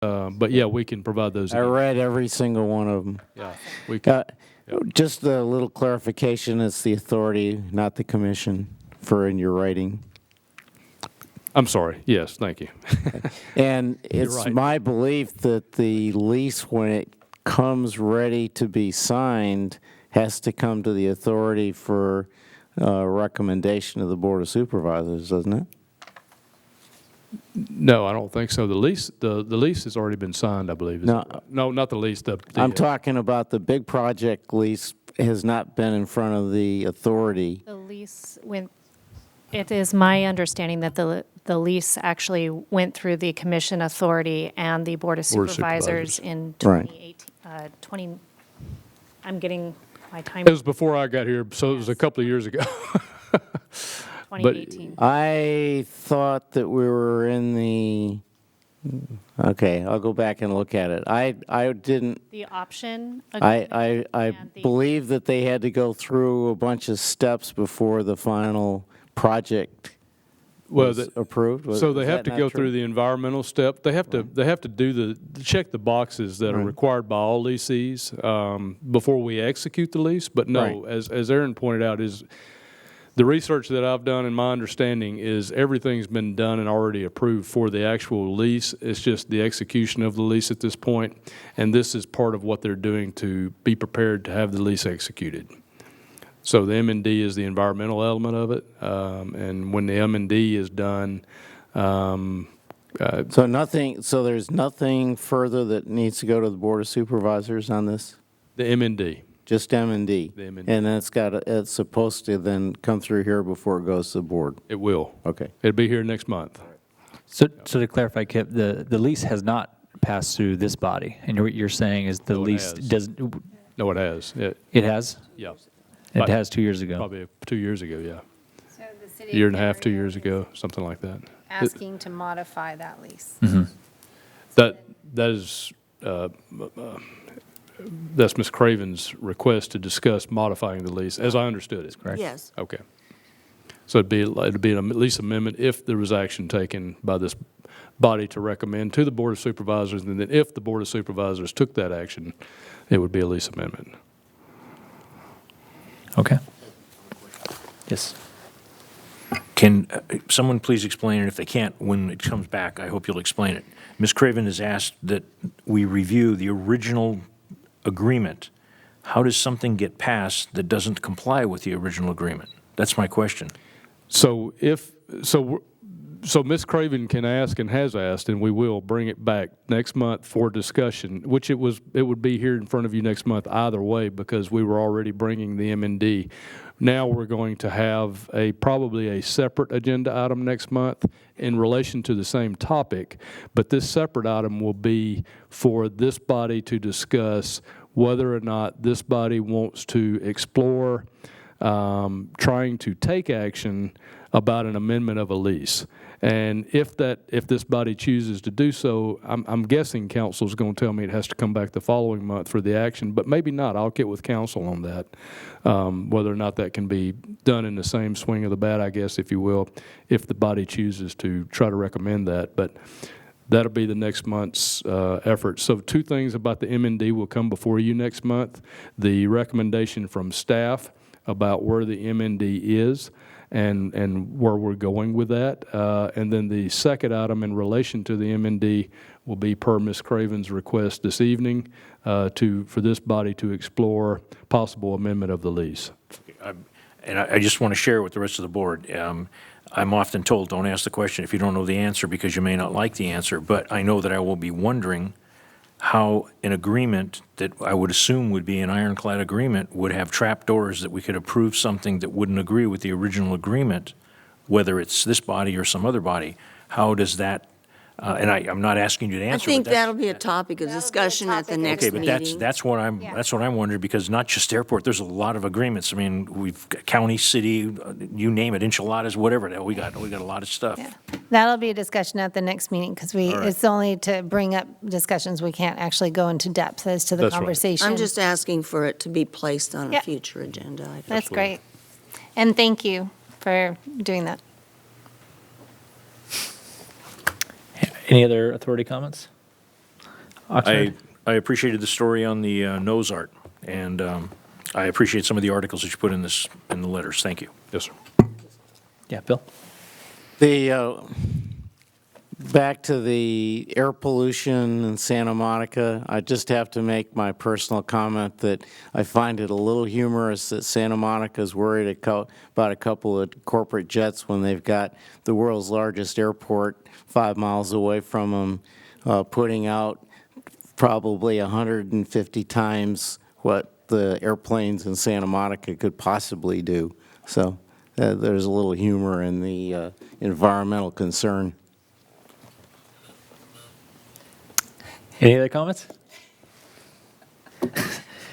But yeah, we can provide those. I read every single one of them. Yeah, we can. Just a little clarification, it's the authority, not the commission, for in your writing. I'm sorry. Yes, thank you. And it's right. my belief that the lease, when it comes ready to be signed, has to come to the authority for recommendation of the Board of Supervisors, doesn't it? No, I don't think so. The lease has already been signed, I believe. No. No, not the lease. I'm talking about the big project lease has not been in front of the authority. The lease went, it is my understanding that the lease actually went through the commission authority and the Board of Supervisors in 2018, I'm getting my time. It was before I got here, so it was a couple of years ago. 2018. I thought that we were in the, okay, I'll go back and look at it. I didn't, The option agreement I and the- believe that they had to go through a bunch of steps before the final project was approved. So they have to go through the environmental step. They have to do check the boxes that are required by all leasees before we execute the lease. But no, as Aaron pointed out, is the research that I've done and my understanding is everything's been done and already approved for the actual lease. It's just the execution of the lease at this point, and this is part of what they're doing to be prepared to have the lease executed. So the M&D is the environmental element of it, and when the M&D is done, So there's nothing further that needs to go to the Board of Supervisors on this? the M&D. Just M&D? The M&D. And it's supposed to then come through here before it goes to the board? It will. Okay. It'll be here next month. So to clarify, Kip, the lease has not passed through this body, and what you're saying is the No, it lease has. doesn't. No, it has. It has. Yeah. It has 2 years ago. Probably 2 years ago, yeah. So the city A year and a half, of 2 Camarillo years is ago, something like that. asking to modify that lease. That is, that's Ms. Craven's request to discuss modifying the lease, as I understood it. Correct. Yes. Okay. So it'd be a lease amendment if there was action taken by this body to recommend to the Board of Supervisors, and then if the Board of Supervisors took that action, it would be a lease amendment. Okay. Yes. Can someone please explain it? If they can't, when it comes back, I hope you'll explain it. Ms. Craven has asked that we review the original agreement. How does something get passed that doesn't comply with the original agreement? That's my question. So Ms. Craven can ask and has asked, and we will bring it back next month for discussion, which it would be here in front of you next month either way, because we were already bringing the M&D. Now we're going to have probably a separate agenda item next month in relation to the same topic, but this separate item will be for this body to discuss whether or not this body wants to explore trying to take action about an amendment of a lease. And if this body chooses to do so, I'm guessing council is going to tell me it has to come back the following month for the action, but maybe not. I'll get with council on that, whether or not that can be done in the same swing of the bat, I guess, if you will, if the body chooses to try to recommend that. But that'll be the next month's effort. So 2 things about the M&D will come before you next month. The recommendation from staff about where the M&D is and where we're going with that. And then the second item in relation to the M&D will be per Ms. Craven's request this evening for this body to explore possible amendment of the lease. And I just want to share with the rest of the board. I'm often told, don't ask the question if you don't know the answer because you may not like the answer, but I know that I will be wondering how an agreement that I would assume would be an ironclad agreement would have trapdoors that we could approve something that wouldn't agree with the original agreement, whether it's this body or some other body. How does that, and I'm not asking you to I answer. think but that's- that'll be a topic of discussion at the next Okay, but meeting. that's what I'm wondering, because not just airport, there's a lot of agreements. I mean, we've got county, city, you name it, enchiladas, whatever. We got a lot of stuff. Yeah. That'll be a discussion at the next meeting, because it's only to bring up discussions. We can't actually go into depth as to the That's right. conversation. I'm just asking for it to be placed on a Yep. future agenda item. That's great. And thank you for doing that. Any other authority comments? Oxnard? I appreciated the story on the nose art, and I appreciate some of the articles that you put in the letters. Thank you. Yes, sir. Yeah, Bill? The, back to the air pollution in Santa Monica, I just have to make my personal comment that I find it a little humorous that Santa Monica's worried about a couple of corporate jets when they've got the world's largest airport 5 miles away from them, putting out probably 150 times what the airplanes in Santa Monica could possibly do. So there's a little humor in the environmental concern. Any other comments?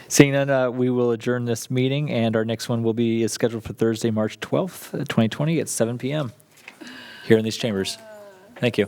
Seeing none, we will adjourn this meeting, and our next one is scheduled for Thursday, March 12th, 2020 at 7 p.m. here in these chambers. Thank you.